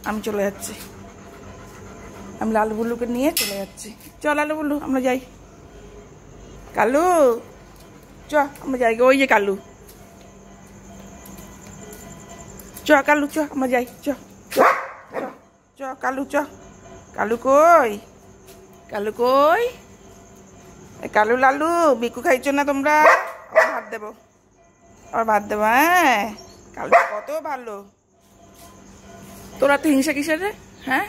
আমি চলে যাচ্ছি, আমি লালু বুল্লুকে নিয়ে চলে যাচ্ছি। চ লালু বুল্লু আমরা যাই। কালু চ আমরা যাই, ওই যে কালু। চ কালু চ আমরা যাই, চ চ চ কালু চ। কালু কই, কালু কই? কালু লালু বিকু খাইছো না তোমরা? আবার ভাত দেবো, আবার ভাত দেবো। হ্যাঁ কালু কত ভালো। তোরা তো হিংসা কিসের রে? হ্যাঁ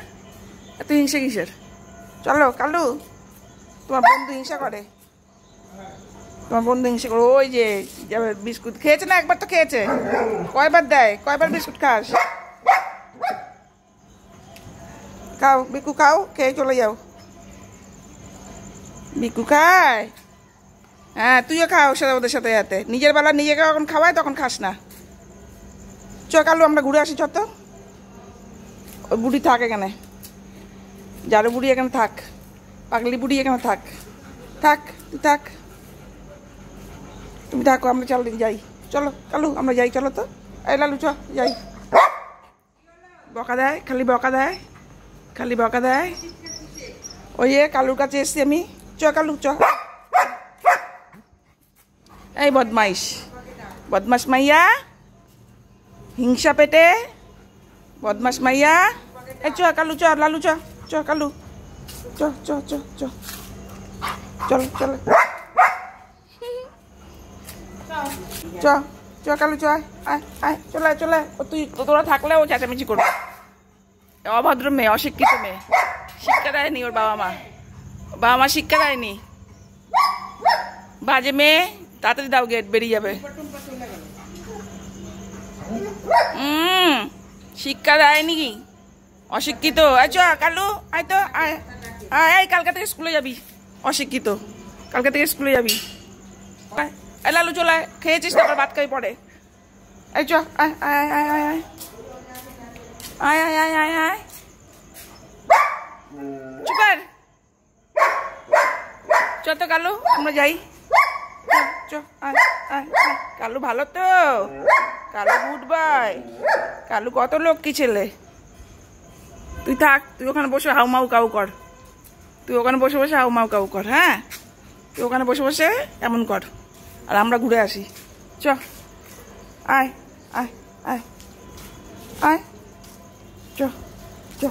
এত হিংসা কিসের? চলো কালু, তোমার বন্ধু হিংসা করে, তোমার বন্ধু হিংসা করে। ওই যে বিস্কুট খেয়েছে না, একবার তো খেয়েছে। কয়বার দেয়, কয়বার বিস্কুট খাস? খাও বিকু খাও, খেয়ে চলে যাও। বিকু খায়, হ্যাঁ তুইও খাও সাথে ওদের সাথে যাতে। নিজের বেলা নিজেকে যখন খাওয়ায় তখন খাস না। চ কালু আমরা ঘুরে আসি। চত ওই বুড়ি থাক এখানে, জারু বুড়ি এখানে থাক, পাগলি বুড়ি এখানে থাক। থাক তুই থাক, তুমি থাকো, আমরা চল যাই। চলো কালু আমরা যাই, চলো তো। এই লালু চ যাই। বকা দেয়, খালি বকা দেয়, খালি বকা দেয়। ওই কালুর কাছে এসছি আমি। চ কালু চ। এই বদমাইশ, বদমাস মাইয়া, হিংসা পেটে বদমাস মাইয়া। এই চ কালু চ, লালু চ, চ কালু চ চ চ চ চল চল চ চ কালু চ, আয় আয় চলে চলে। তুই তোরা থাকলে ও চেঁচামেচি করবে। অভদ্র মেয়ে, অশিক্ষিত মেয়ে, শিক্ষা দেয়নি ওর বাবা মা, বাবা মা শিক্ষা দেয়নি। বাজে মেয়ে, তাড়াতাড়ি দাও গেট, বেরিয়ে যাবে। শিক্ষা দেয়নি, অশিক্ষিত। আচ্ছা কালু আয় তো, আয় আয়, কালকে থেকে স্কুলে যাবি। অশিক্ষিত, কালকে থেকে স্কুলে যাবি। আয় লালু চলে, খেয়েছিস তারপর ভাত খাই পরে। এই চ আয় আয় আয় আয় আয় আয় আয় আয় আয় আয় চুপার চ তো কালু আমরা যাই। চ আয় আয় আয়। কালু ভালো তো, কালু গুড বাই, কালু কত লক্ষ্মী ছেলে। তুই থাক, তুই ওখানে বসে হাউমাউ কাউ কর, তুই ওখানে বসে বসে হাউমাউ কাউ কর। হ্যাঁ তুই ওখানে বসে বসে এমন কর, আর আমরা ঘুরে আসি। চ আয় আয় আয় আয় চ চ।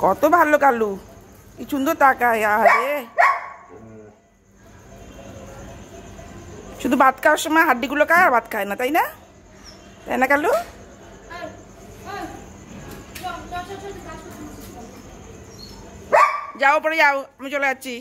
কত ভালো কালু, কি সুন্দর তাকায়। আরে শুধু ভাত খাওয়ার সময় হাড্ডিগুলো খায় আর ভাত খায় না, তাই না? তাই না কালু? যাও পরে যাও, আমি চলে যাচ্ছি।